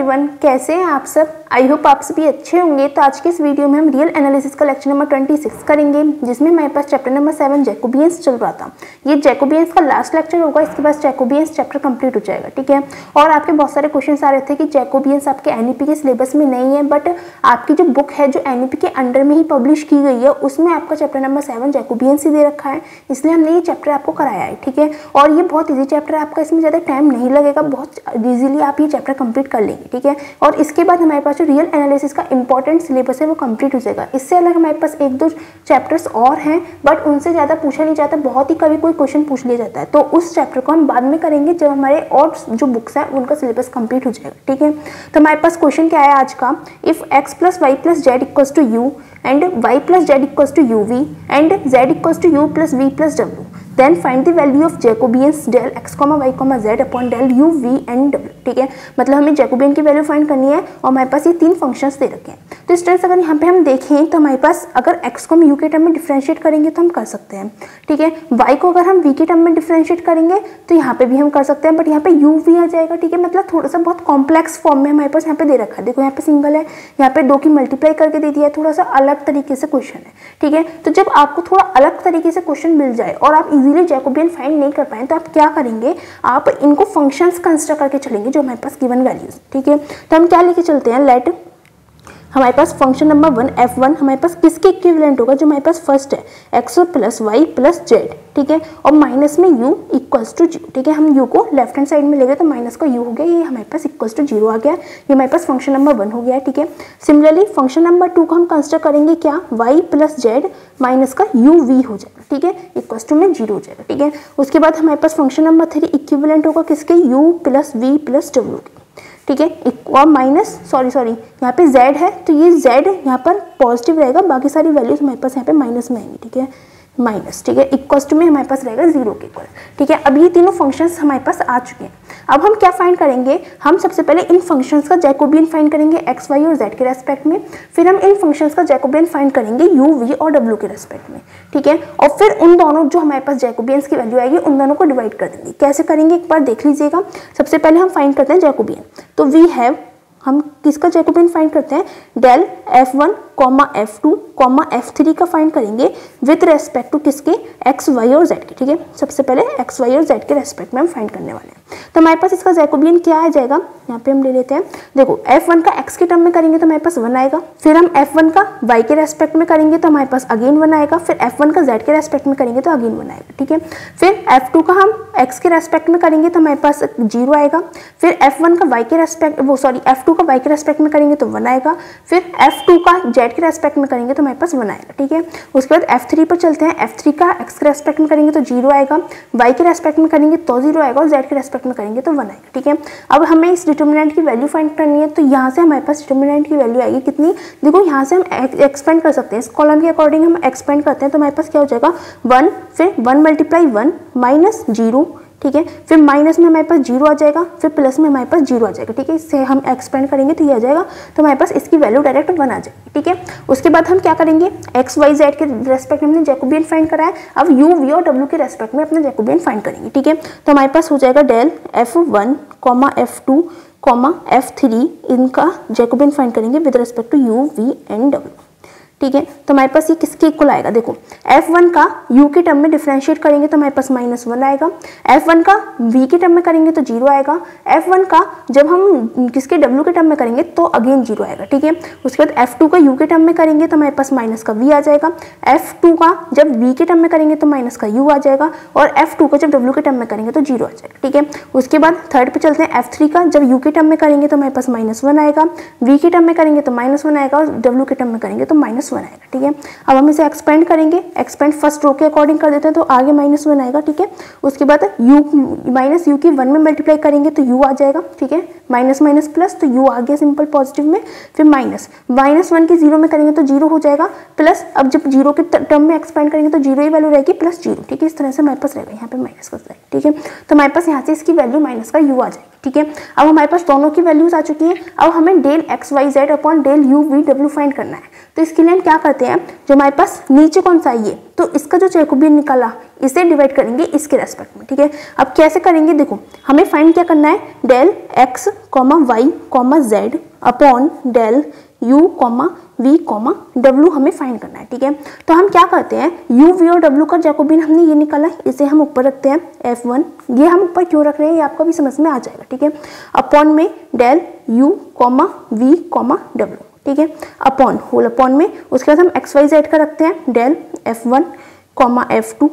Everyone, कैसे हैं आप सब। आई होप आप सभी अच्छे होंगे। तो आज के इस वीडियो में हम रियल एनालिसिस का लेक्चर नंबर 26 करेंगे, जिसमें हमारे पास चैप्टर नंबर 7 जैकोबियंस चल रहा था। ये जैकोबियंस का लास्ट लेक्चर होगा, इसके बाद जैकोबियंस चैप्टर कंप्लीट हो जाएगा, ठीक है। और आपके बहुत सारे क्वेश्चन आ रहे थे कि जैकोबियंस आपके एनईपी के सिलेबस में नहीं है, बट आपकी जो बुक है जो एनईपी के अंडर में ही पब्लिश की गई है उसमें आपका चैप्टर नंबर 7 जैकोबियंस ही दे रखा है, इसलिए हमने ये चैप्टर आपको कराया है, ठीक है। और ये बहुत ईजी चैप्टर है, आपका इसमें ज़्यादा टाइम नहीं लगेगा, बहुत ईजिली आप ये चैप्टर कंप्लीट कर लेंगे, ठीक है। और इसके बाद हमारे पास जो रियल एनालिसिस का इंपॉर्टेंट सिलेबस है वो कंप्लीट हो जाएगा। इससे अलग हमारे पास एक दो चैप्टर्स और हैं, बट उनसे ज़्यादा पूछा नहीं जाता, बहुत ही कभी कोई क्वेश्चन पूछ लिया जाता है, तो उस चैप्टर को हम बाद में करेंगे जब हमारे और जो बुक्स हैं उनका सिलेबस कंप्लीट हो जाएगा, ठीक है। तो हमारे पास क्वेश्चन क्या है आज का, if x + y + z = u and y + z = uv and z = u + v + w, then find the value of Jacobians del x, y, z upon del u, v and w, ठीक है। मतलब हमें Jacobian की value find करनी है और हमारे पास ये तीन फंक्शंस दे रखे हैं। तो इस तरह से अगर यहाँ पे हम देखें तो हमारे पास अगर x को हम u के टर्म में डिफरेंशिएट करेंगे तो हम कर सकते हैं, ठीक है। y को अगर हम v के टर्म में डिफरेंशिएट करेंगे तो यहाँ पे भी हम कर सकते हैं, बट यहाँ पे u v आ जाएगा, ठीक है। मतलब थोड़ा सा बहुत कॉम्प्लेक्स फॉर्म में हमारे पास यहाँ पे दे रखा है। देखो यहाँ पे सिंगल है, यहाँ पे 2 की मल्टीप्लाई करके दे दिया है, थोड़ा सा अलग तरीके से क्वेश्चन है, ठीक है। तो जब आपको थोड़ा अलग तरीके से क्वेश्चन मिल जाए और आप इजीली जैकोबियन फाइंड नहीं कर पाए तो आप क्या करेंगे, आप इनको फंक्शंस कंस्ट्रक्ट करके चलेंगे जो हमारे पास गिवन वैल्यूज, ठीक है। तो हम क्या लेके चलते हैं, लेट हमारे पास फंक्शन नंबर 1 f1 हमारे पास किसके इक्विवेलेंट होगा, जो हमारे पास फर्स्ट है x + y + z, ठीक है। और माइनस में u = 0, ठीक है। हम u को लेफ्ट हैंड साइड में ले गए तो माइनस का u हो गया, ये हमारे पास = 0 आ गया, ये हमारे पास फंक्शन नंबर 1 हो गया, ठीक है। सिमिलरली फंक्शन नंबर 2 को हम कंस्ट्रक्ट करेंगे क्या, y + z माइनस का u v हो जाएगा, ठीक है, = में 0 हो जाएगा, ठीक है। उसके बाद हमारे पास फंक्शन नंबर 3 इक्विवेलेंट होगा किसके, u + v + w, ठीक है। और माइनस सॉरी यहाँ पे z है तो ये z यहाँ पर पॉजिटिव रहेगा, बाकी सारी वैल्यूज हमारे पास यहाँ पे माइनस में आएंगी, ठीक है, माइनस, ठीक है। = में हमारे पास रहेगा 0 के इक्वल, ठीक है। अब ये तीनों फंक्शंस हमारे पास आ चुके हैं। अब हम क्या फाइंड करेंगे, हम सबसे पहले इन फंक्शंस का जैकोबियन फाइंड करेंगे x, y और z के रेस्पेक्ट में, फिर हम इन फंक्शंस का जैकोबियन फाइंड करेंगे u, v और w के रेस्पेक्ट में, ठीक है। और फिर उन दोनों जो हमारे पास जैकोबियंस की वैल्यू आएगी उन दोनों को डिवाइड कर देंगे। कैसे करेंगे एक बार देख लीजिएगा। सबसे पहले हम फाइंड करते हैं जैकोबियन, तो वी हैव, हम किसका जैकोबियन फाइंड करते हैं, डेल f1, f2, f3 का फाइंड करेंगे विद रेस्पेक्ट टू किसके, x, y और z के, ठीक है। सबसे पहले x, y और z के रेस्पेक्ट में हम फाइंड करने वाले हैं। तो हमारे पास इसका जैकोबियन क्या आ जाएगा, यहाँ पे हम ले लेते हैं। देखो f1 का x के टर्म में करेंगे तो हमारे पास 1 आएगा, फिर हम f1 का y के रेस्पेक्ट में करेंगे तो हमारे पास अगेन 1 आएगा, फिर f1 का z के रेस्पेक्ट में करेंगे तो अगेन 1 आएगा, ठीक है। फिर f2 का हम x के रेस्पेक्ट में करेंगे तो हमारे पास 0 आएगा, फिर f1 का y के रेस्पेक्ट f2 का y के रेस्पेक्ट में करेंगे तो 1 आएगा, फिर f2 का z के रेस्पेक्ट में करेंगे तो हमारे पास 1 आएगा, ठीक है। उसके बाद f3 पर चलते हैं, f3 का x के रेस्पेक्ट में करेंगे तो 0 आएगा, y के रेस्पेक्ट में करेंगे तो 0 आएगा और z के रेस्पेक्ट में करेंगे तो 1 आएगा, ठीक है। अब हमें इस डिटर्मिनेंट की वैल्यू फाइंड करनी है, तो यहाँ से हमारे पास डिटर्मिनेंट की वैल्यू आएगी कितनी, देखो यहाँ से हम एक्सपेंड कर सकते हैं, इस कॉलम के अकॉर्डिंग हम एक्सपेंड करते हैं तो हमारे पास क्या हो जाएगा 1, फिर 1 × 1 माइनस 0, ठीक है। फिर माइनस में हमारे पास 0 आ जाएगा, फिर प्लस में हमारे पास 0 आ जाएगा, ठीक है। इससे हम एक्सपेंड करेंगे तो ये आ जाएगा, तो हमारे पास इसकी वैल्यू डायरेक्ट 1 आ जाएगी, ठीक है। उसके बाद हम क्या करेंगे, x, y, z के रेस्पेक्ट में हमने जैकोबियन फाइंड करा है, अब u, v और w के रेस्पेक्ट में अपना जैकोबियन फाइंड करेंगे, ठीक है। तो हमारे पास हो जाएगा डेल f1, f2, f3 इनका जैकोबियन फाइंड करेंगे with respect to u, v and w, ठीक है। तो हमारे पास ये किसके इक्वल आएगा, देखो f1 का u के टर्म में डिफरेंशिएट करेंगे तो हमारे पास -1 आएगा, f1 का v के टर्म में करेंगे तो 0 आएगा, f1 का जब हम किसके w के टर्म में करेंगे तो अगेन 0 आएगा, ठीक है। उसके बाद f2 का u के टर्म में करेंगे तो हमारे पास माइनस का v आ जाएगा, f2 का जब v के टर्म में करेंगे तो माइनस का u आ जाएगा, और f2 का जब w के टर्म में करेंगे तो 0 आ जाएगा, ठीक है। उसके बाद थर्ड पे चलते हैं, f3 का जब u के टर्म में करेंगे तो हमारे पास -1 आएगा, v के टर्म में करेंगे तो -1 आएगा और w के टर्म में करेंगे तो -1 आएगा, ठीक है। अब हम इसे एक्सपेंड करेंगे, एक्सपेंड फर्स्ट रो के अकॉर्डिंग कर देते हैं तो आगे -1 आएगा, ठीक है। उसके बाद u की 1 में मल्टीप्लाई करेंगे तो u आ जाएगा, ठीक है, माइनस माइनस प्लस तो u आ गया सिंपल पॉजिटिव में, फिर -1 की 0 में करेंगे तो 0 हो जाएगा, प्लस अब जब 0 के टर्म में एक्सपेंड करेंगे तो 0 ही वैल्यू रहेगी प्लस 0, ठीक है। इस तरह से हमारे पास रहेगा, यहाँ पे माइनस का साइन, ठीक है। तो हमारे पास यहाँ से इसकी वैल्यू माइनस का u आ जाएगी, ठीक है। अब हमारे पास दोनों की वैल्यूज आ चुकी हैं, अब हमें del x, y, z upon del u, v, w find करना है। तो इसके लिए हम क्या करते हैं, जो हमारे पास नीचे कौन सा है ये, तो इसका जो जैकोबियन निकाला इसे डिवाइड करेंगे इसके रेस्पेक्ट में, ठीक है। अब कैसे करेंगे, देखो हमें फाइंड क्या करना है, del x, y, z upon del u, v, w हमें फाइंड करना है, ठीक है। तो हम क्या करते हैं, u, v और w का जैकोबियन हमने ये निकाला, इसे हम ऊपर रखते हैं f1। ये हम ऊपर क्यों रख रहे हैं ये आपको भी समझ में आ जाएगा, ठीक है। अपॉन में डेल u, v, w, ठीक है, अपॉन होल अपॉन में उसके बाद हम x, y, z का रखते हैं, डेल f1, f2,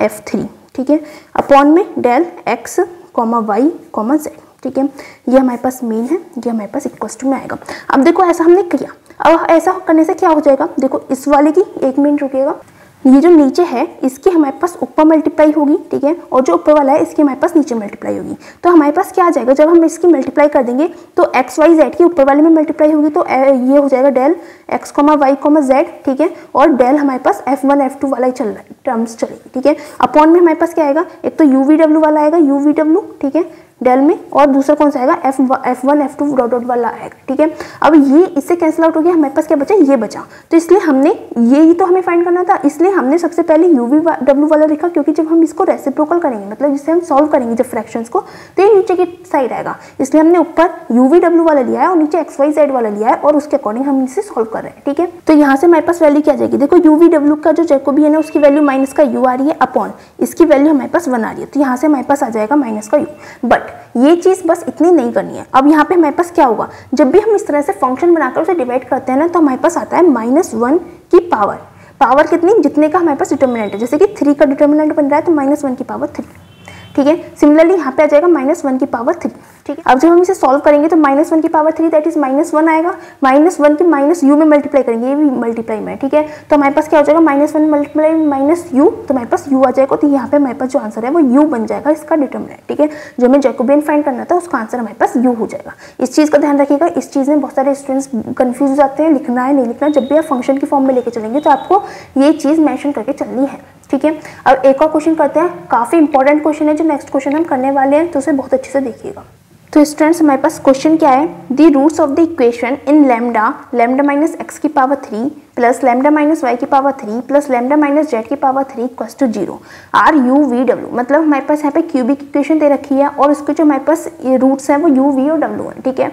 f3, ठीक है, अपॉन में डेल x, y, z, ठीक है। ये हमारे पास मेन है, ये हमारे पास इक्वल टू में आएगा। अब देखो ऐसा हमने किया, अब ऐसा करने से क्या हो जाएगा, देखो इस वाले की 1 मिनट रुकेगा, ये जो नीचे है इसकी हमारे पास ऊपर मल्टीप्लाई होगी, ठीक है, और जो ऊपर वाला है इसकी हमारे पास नीचे मल्टीप्लाई होगी। तो हमारे पास क्या आ जाएगा, जब हम इसकी मल्टीप्लाई कर देंगे तो x, y, z की ऊपर वाले में मल्टीप्लाई होगी, तो ये हो जाएगा डेल x, y, z, ठीक है, और डेल हमारे पास f1, f2 वाला ही चल रहा है, टर्म्स चलेगी, ठीक है। अपॉन में हमारे पास क्या आएगा, एक तो u, v, w वाला आएगा, u, v, w, ठीक है, डेल में, और दूसरा कौन सा आएगा, f1, f2 डॉट डॉट वाला आएगा, ठीक है। अब ये इससे कैंसिल आउट हो गया, हमारे पास क्या बचा, ये बचा। तो इसलिए हमने ये ही तो हमें फाइंड करना था, इसलिए हमने सबसे पहले uv वाला लिखा, क्योंकि जब हम इसको रेसिप्रोकल करेंगे, मतलब जिससे हम सॉल्व करेंगे जब फ्रैक्शंस को, तो ये नीचे की साइड आएगा, इसलिए हमने ऊपर uv वाला लिया है और नीचे xyz वाला लिया है, और उसके अकॉर्डिंग हम इसे सॉल्व कर रहे हैं, ठीक है। तो यहाँ से हमारे पास वैल्यू क्या आ जाएगी, देखो uv का जो जैकोबियन है उसकी वैल्यू माइनस का u आ रही है, अपॉन इसकी वैल्यू हमारे पास 1 आ रही है, तो यहाँ से हमारे पास आ जाएगा माइनस का u। बट ये चीज बस इतनी नहीं करनी है। अब यहाँ पे हमारे पास क्या होगा, जब भी हम इस तरह से फंक्शन बनाकर उसे डिवाइड करते हैं ना, तो हमारे पास आता है -1 की पावर कितनी, जितने का हमारे पास डिटर्मिनेंट है, जैसे कि 3 का डिटर्मिनेंट बन रहा है तो -1 की पावर 3, ठीक है। सिमिलरली यहाँ पे आ जाएगा -1 की पावर 3, ठीक है। अब जब हम इसे सॉल्व करेंगे तो -1 की पावर 3 दैट इज -1 आएगा, -1 की माइनस u में मल्टीप्लाई करेंगे, ये भी मल्टीप्लाई में, ठीक है। तो हमारे पास क्या हो जाएगा, -1 मल्टीप्लाई -u, तो हमारे पास u आ जाएगा, तो यहाँ पे हमारे पास जो आंसर है वो u बन जाएगा इसका डिटर्मिनेंट, ठीक है। जो हमें जैकोबियन फाइंड करना था उसका आंसर हमारे पास u हो जाएगा। इस चीज़ का ध्यान रखिएगा, इस चीज़ में बहुत सारे स्टूडेंट्स कंफ्यूज हो जाते हैं, लिखना है नहीं लिखना। जब भी आप फंक्शन की फॉर्म में लेके चलेंगे तो आपको ये चीज़ मेंशन करके चलनी है, ठीक है। अब एक और क्वेश्चन करते हैं, काफ़ी इंपॉर्टेंट क्वेश्चन है जो नेक्स्ट क्वेश्चन हम करने वाले हैं, तो उसे बहुत अच्छे से देखिएगा। तो स्टूडेंट्स हमारे पास क्वेश्चन क्या है, the roots of the equation in lambda minus x की power 3 plus lambda minus y की power 3 plus lambda minus z की power 3 equals to 0 are u v w। मतलब हमारे पास यहाँ पे क्यूबिक इक्वेशन दे रखी है और उसके जो हमारे पास रूट्स हैं वो u v और w है, ठीक है।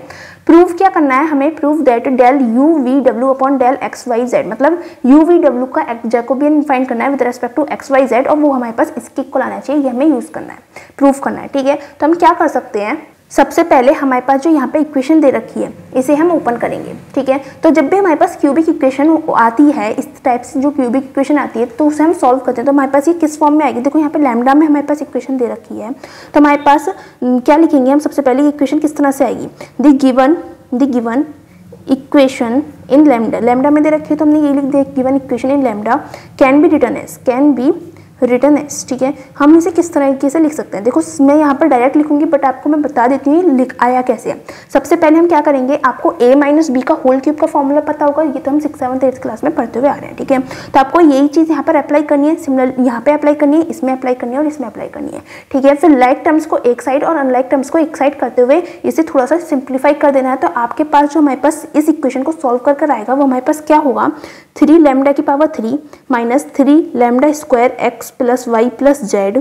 प्रूव क्या करना है हमें, prove that del u v w upon del x y z, मतलब u v w का जैकोबियन फाइंड करना है with respect to x y z, और वो हमारे पास इसके इक्वल आना चाहिए, ये हमें यूज करना है, प्रूव करना है, ठीक है। तो हम क्या कर सकते हैं, सबसे पहले हमारे पास जो यहाँ पे इक्वेशन दे रखी है इसे हम ओपन करेंगे, ठीक है। तो जब भी हमारे पास क्यूबिक इक्वेशन आती है, इस टाइप से जो क्यूबिक इक्वेशन आती है, तो उसे हम सॉल्व करते हैं, तो हमारे पास ये किस फॉर्म में आएगी, देखो यहाँ पे लैम्डा में हमारे पास इक्वेशन दे रखी है, तो हमारे पास क्या लिखेंगे हम, सबसे पहले इक्वेशन किस तरह से आएगी, the given equation in lambda में दे रखी है, तो हमने ये लिख दिया, given equation in lambda can be return S, ठीक है। हम इसे किस तरीके से लिख सकते हैं, देखो मैं यहाँ पर डायरेक्ट लिखूंगी, बट आपको मैं बता देती हूँ लिख आया कैसे है। सबसे पहले हम क्या करेंगे, आपको a माइनस बी का होल क्यूब का फॉर्मूला पता होगा, ये तो हम 6th 7th 8th क्लास में पढ़ते हुए आ रहे हैं, ठीक है। तो आपको यही चीज़ यहाँ पर अप्लाई करनी है, सिमिलर यहाँ पे अप्लाई करनी है, इसमें अप्लाई करनी है और इसमें अप्लाई करनी है, ठीक है। फिर लाइक टर्म्स को एक साइड और अनलाइक टर्म्स को एक साइड करते हुए इसे थोड़ा सा सिंप्लीफाई कर देना है, तो आपके पास जो हमारे पास इस इक्वेशन को सॉल्व कर आएगा वो हमारे पास क्या होगा, 3 लैम्डा की power 3 minus 3 lambda square x plus y plus z,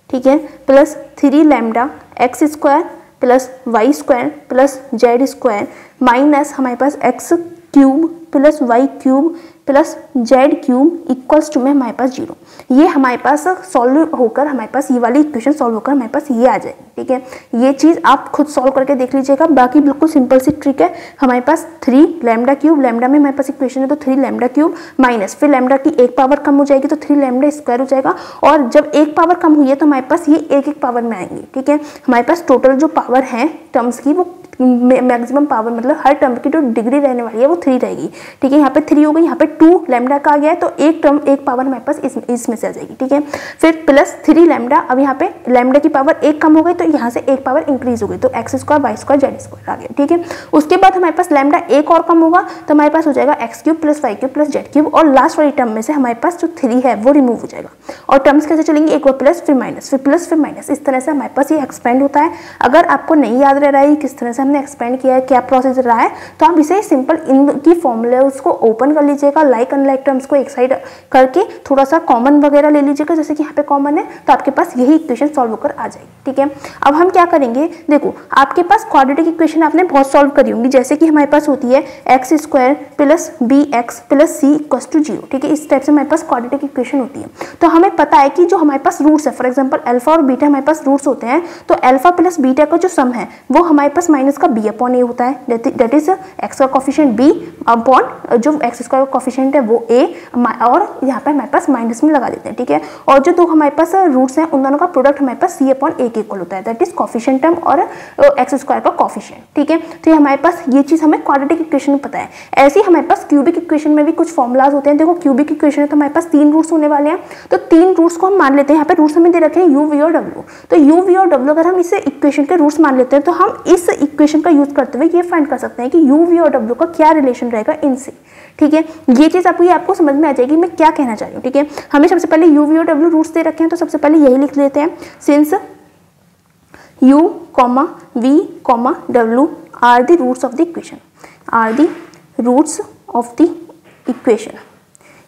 ठीक है, plus 3 lambda x square plus y square plus z square minus हमारे पास x cube plus y cube plus z cube equals to में हमारे पास 0। ये हमारे पास solve होकर हमारे पास ये वाली इक्वेशन सॉल्व होकर हमारे पास ये आ जाएगी, ठीक है। ये चीज़ आप खुद सॉल्व करके देख लीजिएगा, बाकी बिल्कुल सिंपल सी ट्रिक है। हमारे पास 3 लैम्डा क्यूब, लैम्डा में हमारे पास इक्वेशन है तो 3 लैम्डा क्यूब माइनस फिर लैम्डा की एक पावर कम हो जाएगी तो 3 लैम्डा स्क्वायर हो जाएगा, और जब एक पावर कम हुई है तो हमारे पास ये एक पावर में आएंगे, ठीक है। हमारे पास टोटल जो पावर है टर्म्स की वो मैक्सिमम पावर, मतलब हर टर्म की जो डिग्री रहने वाली है वो 3 रहेगी, ठीक है। यहाँ पे 3 हो गई, यहाँ पे 2 लैम्डा का आ गया है तो एक टर्म एक पावर हमारे पास इसमें से आ जाएगी, ठीक है। फिर प्लस 3 लैम्डा, अब यहाँ पे लैम्डा की पावर एक कम हो गई तो यहाँ से एक पावर इंक्रीज हो गई, तो x square y square z square आ गया, ठीक है। उसके बाद हमारे पास लैम्डा एक और कम होगा तो हमारे पास हो जाएगा x cube plus y cube plus z cube, और लास्ट वाली टर्म में से हमारे पास जो 3 है वो रिमूव हो जाएगा, और टर्म्स कैसे चलेंगे, एक बार प्लस फिर माइनस फिर प्लस फिर माइनस, इस तरह से हमारे पास ये एक्सपेंड होता है। अगर आपको नहीं याद रह रहा है किस तरह से हमने एक्सपेंड किया है, क्या प्रोसेस रहा है, तो आप इसे सिंपल इनकी फॉर्मूले उसको ओपन कर लीजिएगा, लाइक अनलाइक टर्म्स को एक साइड करके थोड़ा सा कॉमन वगैरह ले लीजिएगा, जैसे कि यहाँ पे कॉमन है तो आपके पास यही इक्वेशन सॉल्व होकर आ जाएगी। ठीक है, अब हम क्या करेंगे, देखो आपके पास क्वाड्रेटिक इक्वेशन आपने बहुत सॉल्व करी होंगी, जैसे कि हमारे पास होती है x square plus b x plus c equal to 0। ठीक है, इस टाइप से हमारे पास क्वाड्रेटिक इक्वेशन होती है। तो हमें पता है कि जो हमारे पास रूट्स है, फॉर एग्जांपल अल्फा और बीटा हमारे पास रूट्स होते हैं, तो अल्फा प्लस बीटा का जो सम है वो हमारे पास माइनस का बी अपॉन ए होता है, दैट इज एक्स का कोफिशिएंट बी अपॉन जो एक्स स्क्वायर का कोफिशिएंट है वो ए, और यहाँ पे हमारे पास माइनस में लगा देते हैं। ठीक है, और जो दो हमारे पास रूट्स हैं उन दोनों का प्रोडक्ट हमारे पास सी अपॉन ए के इक्वल होता है, दैट इज कोफिशिएंट टर्म और एक्स स्क्वायर का कोफिशिएंट। ठीक है, तो ये हमारे पास ये चीज हमें क्वाड्रेटिक इक्वेशन में पता है। ऐसे ही हमारे पास क्यूबिक इक्वेशन में भी कुछ फॉर्मुलाज होते हैं। देखो क्यूबिक इक्वेशन है तो हमारे पास 3 रूट्स होने वाले हैं, तो 3 रूट्स को हम मान लेते हैं। यहाँ पे रूट्स हमें दे रखे हैं u, v और w, तो u, v और w अगर हम इसे इक्वेशन के रूट्स मान लेते हैं तो हम इस इक्वेशन का यूज करते हुए ये फाइंड कर सकते हैं कि u, v और w का क्या रिलेशन रहेगा इनसे। ठीक है, ये चीज आपको समझ में आ जाएगी मैं क्या कहना चाह रही हूँ। ठीक है, हमें सबसे पहले u, v और w रूट्स दे रखे हैं, तो सबसे पहले यही लिख लेते हैं, since u, v, w are the roots of the equation, are the roots of the equation.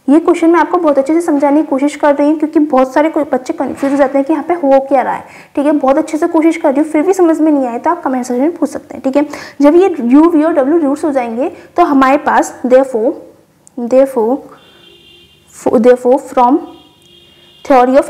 ये क्वेश्चन मैं आपको बहुत अच्छे से समझाने की कोशिश कर रही हूँ, क्योंकि बहुत सारे बच्चे कंफ्यूज हो जाते हैं कि यहाँ पे हो क्या रहा है। ठीक है, बहुत अच्छे से कोशिश कर रही हूँ, फिर भी समझ में नहीं आए तो आप कमेंट सेक्शन में पूछ सकते हैं। ठीक है, जब ये u, v और w रूट्स हो जाएंगे तो हमारे पास therefore from theory of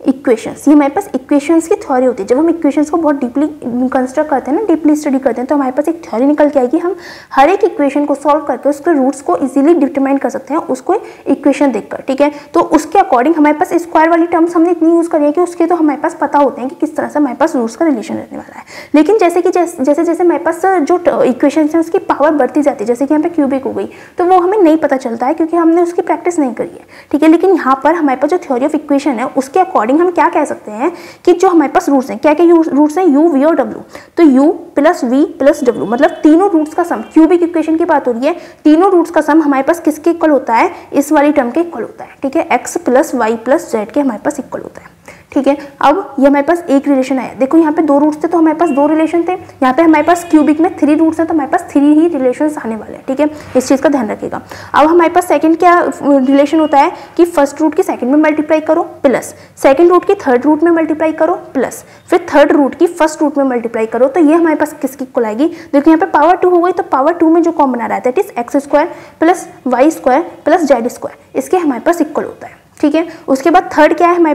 equations, ये हमारे पास इक्वेशंस की थ्योरी होती है। जब हम इक्वेशंस को बहुत डीपली कंस्ट्रक्ट करते हैं ना, डीपली स्टडी करते हैं, तो हमारे पास एक थ्योरी निकल के आएगी। हम हर एक इक्वेशन को सॉल्व करके उसके रूट्स को इजीली डिटरमाइन कर सकते हैं उसको इक्वेशन देखकर। ठीक है, तो उसके अकॉर्डिंग हमारे पास स्क्वायर वाली टर्म्स हमने इतनी यूज करी है कि उसके तो हमारे पास पता होते हैं कि किस तरह से हमारे पास रूट्स का रिलेशन रहने वाला है। लेकिन जैसे जैसे हमारे पास जो इक्वेशन है उसकी पावर बढ़ती जाती है, जैसे कि यहाँ पे क्यूबिक हो गई, तो वो हमें नहीं पता चलता है क्योंकि हमने उसकी प्रैक्टिस नहीं करी है। ठीक है, लेकिन यहाँ पर हमारे पास जो थ्योरी ऑफ इक्वेशन है उसके अकॉर्डिंग हम क्या कह सकते हैं कि जो हमारे पास रूट्स हैं, क्या रूट्स हैं, u, v और w, तो u plus v plus w मतलब तीनों रूट्स का सम, क्यूबिक इक्वेशन की बात हो रही है, तीनों रूट्स का सम हमारे पास किसके इक्वल होता है, इस वाली टर्म के इक्वल होता है। ठीक है, x plus y plus z के हमारे पास इक्वल होता है। ठीक है, अब ये हमारे पास एक रिलेशन आया। देखो यहाँ पे 2 रूट्स थे तो हमारे पास 2 रिलेशन थे, यहाँ पे हमारे पास क्यूबिक में 3 रूट्स हैं तो हमारे पास 3 ही रिलेशंस आने वाले हैं। ठीक है, इस चीज़ का ध्यान रखिएगा। अब हमारे पास सेकंड क्या रिलेशन होता है कि फर्स्ट रूट की सेकंड में मल्टीप्लाई करो प्लस सेकंड रूट की थर्ड रूट में मल्टीप्लाई करो प्लस फिर थर्ड रूट की फर्स्ट रूट में मल्टीप्लाई करो, तो ये हमारे पास किसकी इक्वल आएगी। देखो यहाँ पे पावर 2 हो गई, तो पावर 2 में जो कॉमन आ रहा है that is x square plus y square plus z square, इसके हमारे पास इक्वल होता है। ठीक है, उसके बाद थर्ड क्या है हमारे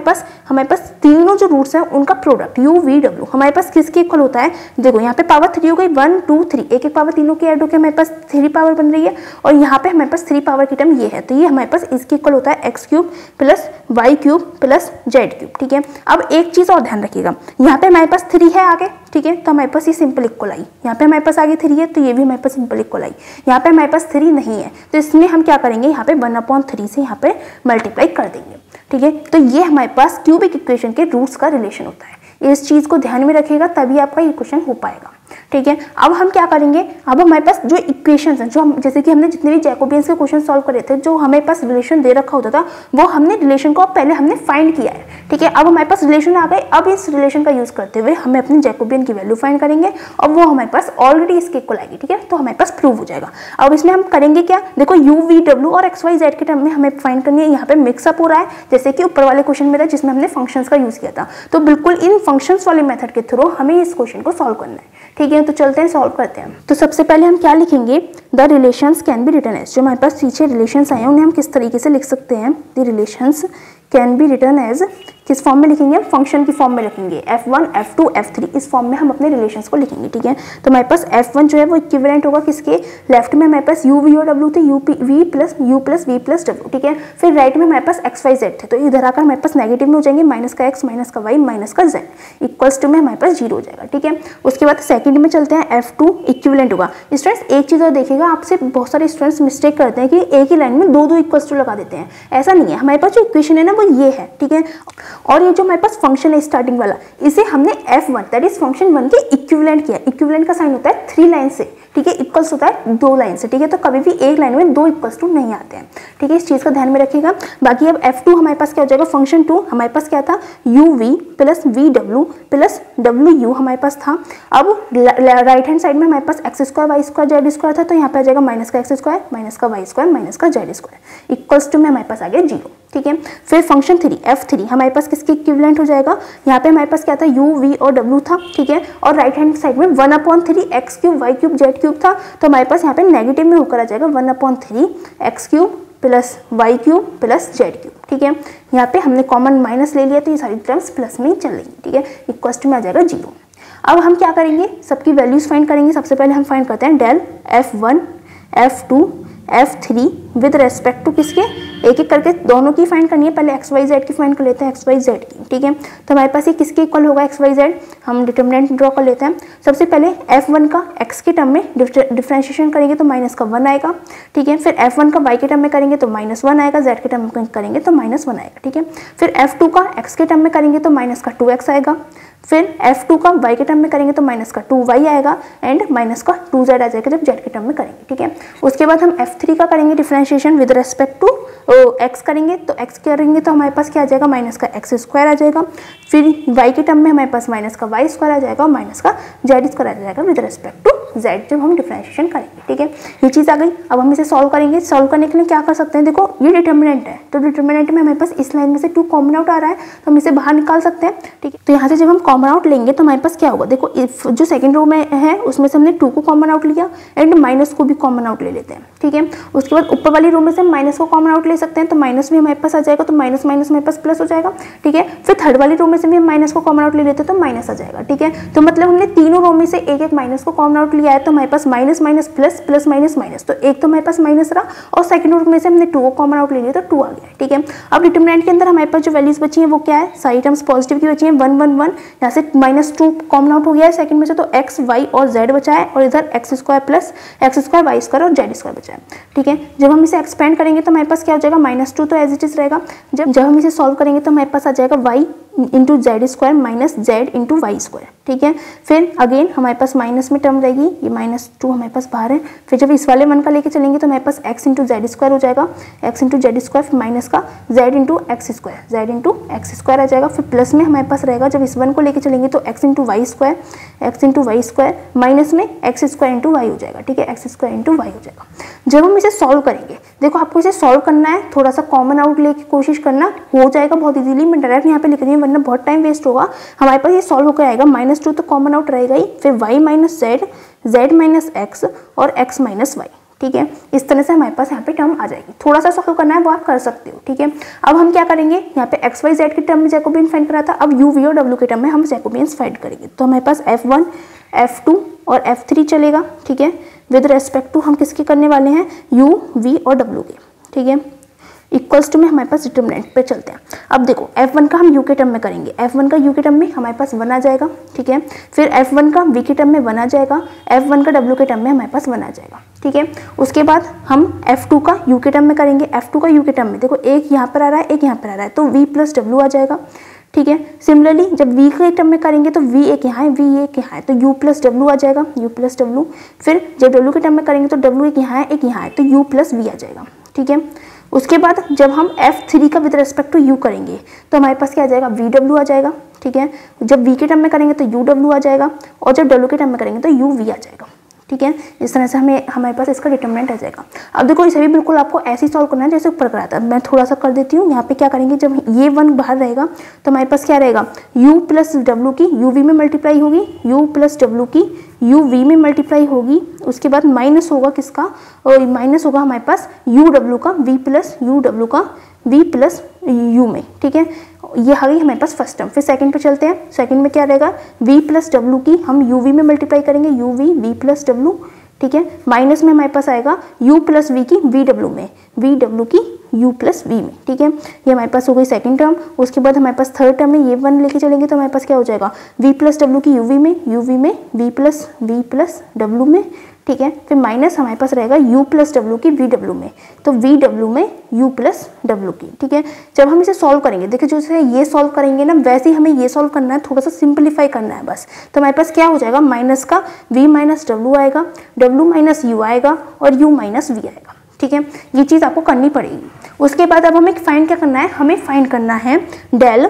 पास तीनों जो रूट्स हैं उनका प्रोडक्ट u, v, w हमारे पास किसके इक्वल होता है। देखो यहाँ पे पावर 3 हो गई, 1 2 3, एक एक पावर तीनों की ऐड होकर हमारे पास 3 पावर बन रही है, और यहाँ पे हमारे पास 3 पावर की टर्म ये है, तो ये हमारे पास इसके इक्वल होता है x cube plus y cube plus z cube. ठीक है, अब एक चीज़ और ध्यान रखिएगा, यहाँ पे हमारे पास 3 है आगे। ठीक है, तो हमारे पास ये सिंपल इक्वल आई, यहाँ पे हमारे पास आगे 3 है तो ये भी हमारे पास सिंपल इक्वल आई, यहाँ पे हमारे पास 3 नहीं है तो इसमें हम क्या करेंगे, यहाँ पे 1/3 से यहाँ पे मल्टीप्लाई कर देंगे। ठीक है, तो ये हमारे पास क्यूबिक इक्वेशन के रूट्स का रिलेशन होता है। इस चीज़ को ध्यान में रखिएगा तभी आपका ये क्वेश्चन हो पाएगा। ठीक है, अब हम क्या करेंगे, अब हमारे पास जो इक्वेशंस हैं, जो हम जैसे कि हमने जितने भी जैकोबियंस के क्वेश्चन सॉल्व करे थे, जो हमारे पास रिलेशन दे रखा होता था वो हमने रिलेशन को पहले हमने फाइंड किया है। ठीक है, अब हमारे पास रिलेशन आ गए, अब इस रिलेशन का यूज करते हुए हमें अपने जैकोबियन की वैल्यू फाइंड करेंगे और वो हमारे पास ऑलरेडी इसके इक्वल आएगी। ठीक है, तो हमारे पास प्रूव हो जाएगा। अब इसमें हम करेंगे क्या, देखो u, v, w और x, y, z के टर्म में हमें फाइंड करनी है। यहाँ पे मिक्सअप हो रहा है जैसे कि ऊपर वाले क्वेश्चन में था जिसमें हमने फंक्शंस का यूज किया था, तो बिल्कुल इन फंक्शंस वाले मेथड के थ्रू हमें इस क्वेश्चन को सॉल्व करना है। ठीक है, तो चलते हैं सॉल्व करते हैं। तो सबसे पहले हम क्या लिखेंगे, the relations can be written as, जो हमारे पास पीछे रिलेशंस आए हैं उन्हें हम किस तरीके से लिख सकते हैं, the relations can be written as, किस फॉर्म में लिखेंगे, हम फंक्शन की फॉर्म में लिखेंगे, f1 f2 f3 इस फॉर्म में हम अपने रिलेशंस को लिखेंगे। ठीक है, तो हमारे पास f1 जो है वो इक्विवेलेंट होगा किसके, लेफ्ट में हमारे पास u, v और w थे, u plus v plus w। ठीक है, फिर राइट में हमारे पास x, y, z थे, तो इधर आकर हमारे पास नेगेटिव में हो जाएंगे, माइनस का x माइनस का y माइनस का z इक्वल्स टू में हमारे पास 0 हो जाएगा। ठीक है, उसके बाद सेकंड में चलते हैं, f2 इक्विवेलेंट होगा। स्टूडेंट्स एक चीज़ और देखिएगा, आपसे बहुत सारे स्टूडेंट्स मिस्टेक करते हैं कि एक ही लाइन में 2 इक्वल्स टू लगा देते हैं, ऐसा नहीं है। हमारे पास जो इक्वेशन है ना वो ये है। ठीक है, और ये जो हमारे पास फंक्शन है स्टार्टिंग वाला, इसे हमने f1 दैट इज फंक्शन 1 के इक्विवेलेंट किया। इक्विवेलेंट का साइन होता है 3 लाइन से, ठीक है, इक्वल्स होता है 2 लाइन से, ठीक है, तो कभी भी एक लाइन में 2 इक्वल्स टू नहीं आते हैं, ठीक है, इस चीज़ का ध्यान में रखिएगा। बाकी अब F2 हमारे पास क्या हो जाएगा, फंक्शन 2 हमारे पास क्या था, UV plus VW plus WU हमारे पास था। अब राइट हैंड साइड में हमारे पास x square y square z square था, तो यहाँ पे आ जाएगा माइनस का x स्क्वायर माइनस का वाई स्क्वायर माइनस का जेड स्क्वायर इक्वल्स टू में हमारे पास आ गया 0, ठीक है। फिर फंक्शन 3 F3 हमारे पास किसके इक्विवेलेंट हो जाएगा, यहाँ पे हमारे पास क्या था, U V और W था, ठीक है, और राइट हैंड साइड में 1/3 x cube y cube z cube था, तो हमारे पास यहाँ पे नेगेटिव में होकर आ जाएगा 1/3 x cube plus y cube plus z cube, ठीक है। यहाँ पे हमने कॉमन माइनस ले लिया तो ये सारी टर्म्स प्लस में ही चल रही, ठीक है, इक्वल्स टू में आ जाएगा 0। अब हम क्या करेंगे, सबकी वैल्यूज फाइंड करेंगे। सबसे पहले हम फाइंड करते हैं del F1 F2 F3 with respect to किसके, एक एक करके दोनों की फाइंड करनी है। पहले एक्स वाई जेड की फाइंड कर लेते हैं, एक्स वाई जेड की, ठीक है। तो हमारे पास ये किसके इक्वल होगा, एक्स वाई जेड, हम डिटर्मिनेंट ड्रॉ कर लेते हैं। सबसे पहले F1 का x के टर्म में डिफरेंशिएशन करेंगे तो माइनस का 1 आएगा, ठीक है। फिर F1 का y के टर्म में करेंगे तो -1 आएगा, z के टर्म में करेंगे तो -1 आएगा, ठीक है। फिर F2 का x के टर्म में करेंगे तो माइनस का 2x आएगा। फिर F2 का y के टर्म में करेंगे तो माइनस का 2y आएगा एंड माइनस का 2z आ जाएगा जब z के टर्म में करेंगे, ठीक है। उसके बाद हम F3 का करेंगे differentiation with respect to x करेंगे तो x करेंगे तो हमारे पास क्या आ जाएगा, माइनस का x स्क्वायर आ जाएगा। फिर y के टर्म में हमारे पास माइनस का y स्क्वायर आ जाएगा और माइनस का z स्क्वायर आ जाएगा विद रेस्पेक्ट टू z जब हम डिफरेंशिएशन करेंगे, ठीक है। ये चीज़ आ गई। अब हम इसे सॉल्व करेंगे। सॉल्व करने के लिए क्या कर सकते हैं, देखो ये डिटर्मिनेंट है तो डिटर्मिनेंट में हमारे पास इस लाइन में से 2 कॉमन आउट आ रहा है तो हम इसे बाहर निकाल सकते हैं, ठीक है। तो यहाँ से जब हम कॉमन आउट लेंगे तो हमारे पास क्या होगा, देखो इफ जो सेकंड रो में है उसमें से हमने 2 को कॉमन आउट लिया एंड माइनस को भी कॉमन आउट ले लेते हैं, ठीक है। उसके बाद ऊपर वाली रो में से हम माइनस को कॉमन आउट ले सकते हैं तो माइनस भी हमारे पास आ जाएगा, तो माइनस माइनस हमारे पास प्लस हो जाएगा, ठीक है। फिर थर्ड वाली रो में से भी हम माइनस को कॉमन आउट ले लेते हैं तो माइनस आ जाएगा, ठीक है। तो मतलब हमने तीनों रो में से एक एक माइनस को कॉमन आउट लिया है तो हमारे पास minus minus plus plus minus minus, तो एक तो हमारे पास माइनस रहा और सेकंड रो में से हमने 2 को कॉमन आउट ले लिया तो 2 आ गया, ठीक है। अब डिटर्मिनेंट के अंदर हमारे पास जो वैल्यूज बची हैं वो क्या है, सारी टर्म्स पॉजिटिव की बची हैं, 1 1 1, यहाँ से -2 कॉमन आउट हो गया है सेकंड में से, तो x y और z बचा है और इधर x square plus x square y square और z स्क्वायर बचा है, ठीक है। जब हम इसे एक्सपेंड करेंगे तो हमारे पास क्या हो जाएगा, -2 तो एज इट इज रहेगा। जब हम इसे सॉल्व करेंगे तो हमारे पास आ जाएगा y into z square minus z into y square, ठीक है। फिर अगेन हमारे पास माइनस में टर्म रहेगी, ये -2 हमारे पास बाहर है। फिर जब इस वाले 1 का लेके चलेंगे तो हमारे पास x इंटू जेड स्क्वायर हो जाएगा, x इंटू जेड स्क्वायर, फिर माइनस का z into x square, z into x square आ जाएगा। फिर प्लस में हमारे पास रहेगा जब इस 1 को लेके चलेंगे तो x into y square, x into y square minus में एक्स स्क्वायर इंटू वाई हो जाएगा, ठीक है, एक्स स्क्वायर इंटू वाई हो जाएगा। जब हम इसे सॉल्व करेंगे, देखो आपको इसे सॉल्व करना है, थोड़ा सा कॉमन आउट लेके कोशिश करना, हो जाएगा बहुत इजीली। मैं डायरेक्ट यहाँ पे लिख रही हूँ वरना बहुत टाइम वेस्ट होगा। हमारे पास ये सॉल्व होकर आएगा, -2 तो कॉमन आउट रहेगा ही, फिर y minus Z, z minus x और x माइनस वाई, ठीक है। इस तरह से हमारे पास यहाँ पे टर्म आ जाएगी। थोड़ा सा सॉल्व करना है वो आप कर सकते हो, ठीक है। अब हम क्या करेंगे, यहाँ पे x y z के टर्म में जैकोबियन फाइंड करा था, अब u v और w के टर्म में हम जैकोबियंस फाइंड करेंगे। तो हमारे पास F1 F2 और F3 चलेगा, ठीक है। विद रेस्पेक्ट टू हम किसके करने वाले हैं, u v और w के, ठीक है। इक्वल्स टू में हमारे पास डिटर्मिनेंट पे चलते हैं। अब देखो F1 का हम u के टर्म में करेंगे, F1 का u के टर्म में हमारे पास 1 आ जाएगा, ठीक है। फिर F1 का v के टर्म में 1 आ जाएगा, F1 का w के टर्म में हमारे पास 1 आ जाएगा, ठीक है। उसके बाद हम F2 का u के टर्म में करेंगे, F2 का u के टर्म में देखो एक यहाँ पर आ रहा है एक यहाँ पर आ रहा है तो v प्लस w आ जाएगा, ठीक है। सिमिलरली जब v के टर्म में करेंगे तो v एक यहाँ है v एक यहाँ है तो u प्लस w आ जाएगा, u प्लस w। फिर जब w के टर्म में करेंगे तो w एक यहाँ है एक यहाँ है तो u प्लस v आ जाएगा, ठीक है। उसके बाद जब हम F3 का विद रेस्पेक्ट टू u करेंगे तो हमारे पास क्या आ जाएगा, vw आ जाएगा, ठीक है। जब v के टर्म में करेंगे तो uw आ जाएगा और जब w के टर्म में करेंगे तो uv आ जाएगा, ठीक है। इस तरह से हमारे पास इसका डिटर्मिनेंट आ जाएगा। अब देखो इसे भी बिल्कुल आपको ऐसे ही सॉल्व करना है जैसे ऊपर करा था। मैं थोड़ा सा कर देती हूँ। यहाँ पे क्या करेंगे, जब ये 1 बाहर रहेगा तो हमारे पास क्या रहेगा, u प्लस w की uv में मल्टीप्लाई होगी, u प्लस w की uv में मल्टीप्लाई होगी। उसके बाद माइनस होगा किसका, और माइनस होगा हमारे पास uw का v प्लस uw का v प्लस u में, ठीक है। ये आ गई हमारे पास फर्स्ट टर्म। फिर सेकंड पे चलते हैं। सेकंड में क्या रहेगा, v प्लस w की हम uv में मल्टीप्लाई करेंगे, uv v प्लस w, ठीक है। माइनस में हमारे पास आएगा u प्लस v की vw में, vw की u प्लस v में, ठीक है। ये हमारे पास हो गई सेकंड टर्म। उसके बाद हमारे पास थर्ड टर्म में ये 1 लेके चलेंगे तो हमारे पास क्या हो जाएगा, v प्लस w की uv में v प्लस w में, ठीक है। फिर माइनस हमारे पास रहेगा u प्लस डब्ल्यू की वी डब्ल्यू में, तो वी डब्ल्यू में u प्लस डब्ल्यू की, ठीक है। जब हम इसे सॉल्व करेंगे, देखिए जैसे ये सॉल्व करेंगे ना वैसे ही हमें ये सॉल्व करना है, थोड़ा सा सिंप्लीफाई करना है बस। तो हमारे पास क्या हो जाएगा, माइनस का v माइनस डब्ल्यू आएगा, w माइनस u आएगा और u माइनस v आएगा, ठीक है। ये चीज़ आपको करनी पड़ेगी। उसके बाद अब हमें फाइंड क्या करना है, हमें फाइंड करना है del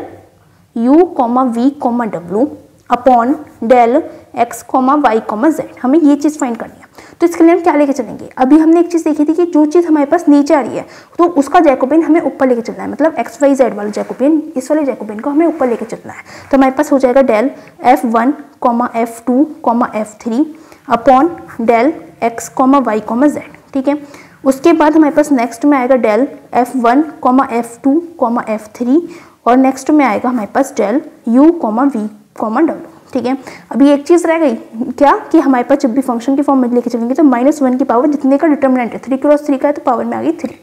u comma v comma w upon del x comma y comma z, हमें ये चीज़ फाइंड करनी है। तो इसके लिए हम क्या लेके चलेंगे, अभी हमने एक चीज़ देखी थी कि जो चीज़ हमारे पास नीचे आ रही है तो उसका जैकोबियन हमें ऊपर लेके चलना है, मतलब एक्स वाई जेड वाले जैकोबियन, इस वाले जैकोबियन को हमें ऊपर लेके चलना है। तो हमारे पास हो जाएगा del f1 comma f2 comma f3 upon del x comma y comma z, ठीक है। उसके बाद हमारे पास नेक्स्ट में आएगा del f1 comma f2 comma f3 और नेक्स्ट में आएगा हमारे पास del u comma v comma w, ठीक है। अभी एक चीज़ रह गई क्या कि हमारे पास जब भी फंक्शन की फॉर्म में लेके चलेंगे तो -1 की पावर जितने का डिटर्मिनेंट है 3 क्रॉस 3 का है तो पावर में आ गई 3,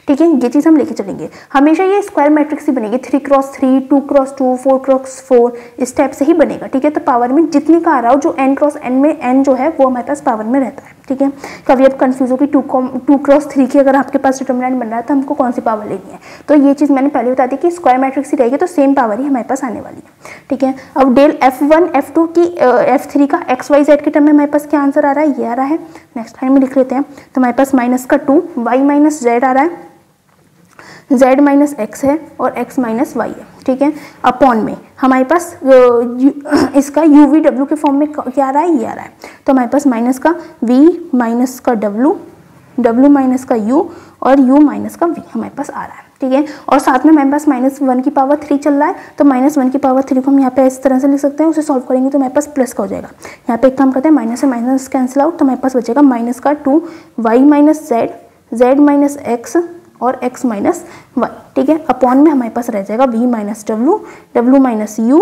ठीक है। ये चीज़ हम लेके चलेंगे, हमेशा ये स्क्वायर मैट्रिक्स ही बनेगी, 3 क्रॉस 3, 2 क्रॉस 2, 4 क्रॉस 4 इस टाइप से ही बनेगा, ठीक है। तो पावर में जितने का आ रहा हो, जो n क्रॉस n में n जो है वो हमारे पास पावर में रहता है, ठीक है। कभी आप कंफ्यूज हो कि 2 क्रॉस 3 की अगर आपके पास डिटर्मिनेंट बन रहा है तो हमको कौन सी पावर लेनी है, तो ये चीज़ मैंने पहले बता दी कि स्क्वायर मैट्रिक्स ही रहेगी तो सेम पावर ही हमारे पास आने वाली है, ठीक है। अब डेल f1 f2 की f3 का x y z के टर्म में हमारे पास क्या आंसर आ रहा है, ये आ रहा है। नेक्स्ट लाइन में लिख लेते हैं, तो हमारे पास माइनस का 2 y माइनस जेड आ रहा है, z माइनस एक्स है और x माइनस वाई है, ठीक है। अपॉन में हमारे पास इसका u v w के फॉर्म में क्या आ रहा है, ये आ रहा है। तो हमारे पास माइनस का v माइनस का w माइनस का u और u माइनस का v हमारे पास आ रहा है, ठीक है। और साथ में हमारे पास -1 की पावर 3 चल रहा है, तो -1 की पावर 3 को हम यहाँ पे इस तरह से लिख सकते हैं, उसे सॉल्व करेंगे तो हमारे पास प्लस का हो जाएगा। यहाँ पे एक काम करते हैं, माइनस से माइनस कैंसिल आउट, तो हमारे पास बचेगा माइनस का 2 y minus z minus x और x माइनस वाई, ठीक है। अपॉन में हमारे पास रह जाएगा v minus w minus u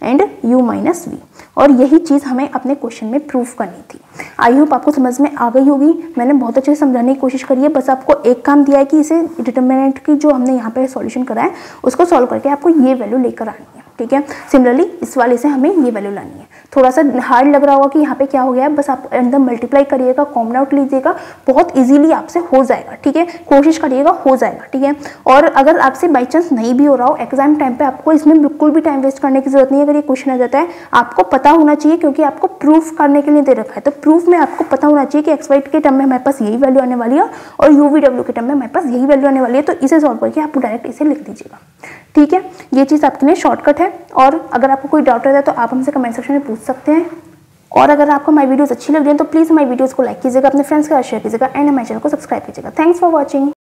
and u minus v, और यही चीज़ हमें अपने क्वेश्चन में प्रूफ करनी थी। आई होप आपको समझ में आ गई होगी, मैंने बहुत अच्छे से समझाने की कोशिश करी है, बस आपको एक काम दिया है कि इसे डिटर्मिनेंट की जो हमने यहाँ पे सॉल्यूशन करा है उसको सॉल्व करके आपको ये वैल्यू लेकर आनी है, ठीक है। सिमिलरली इस वाले से हमें ये वैल्यू लानी है। थोड़ा सा हार्ड लग रहा होगा कि यहाँ पे क्या हो गया है, बस आप अंदर मल्टीप्लाई करिएगा, कॉमन आउट लीजिएगा, बहुत इजीली आपसे हो जाएगा, ठीक है। कोशिश करिएगा, हो जाएगा, ठीक है। और अगर आपसे बाई चांस नहीं भी हो रहा हो एग्जाम टाइम पे, आपको इसमें बिल्कुल भी टाइम वेस्ट करने की जरूरत नहीं है। अगर ये क्वेश्चन आ जाता है आपको पता होना चाहिए, क्योंकि आपको प्रूफ करने के लिए दे रखा है, तो प्रूफ में आपको पता होना चाहिए कि एक्स वाई के टर्म में हमारे पास यही वैल्यू आने वाली है और यू वी डब्ल्यू के टर्म में हमारे पास यही वैल्यू आने वाली है। तो इसे सॉल्व करके आप डायरेक्ट इसे लिख दीजिएगा, ठीक है। ये चीज़ आपके लिए शॉर्टकट है, और अगर आपको कोई डाउट रहता है तो आप हमसे कमेंट सेक्शन में पूछ सकते हैं। और अगर आपको हमारी वीडियोस अच्छी लग रही है तो प्लीज़ हमारी वीडियोस को लाइक कीजिएगा, अपने फ्रेंड्स के साथ शेयर कीजिएगा एंड हमारे चैनल को सब्सक्राइब कीजिएगा। Thanks for watching.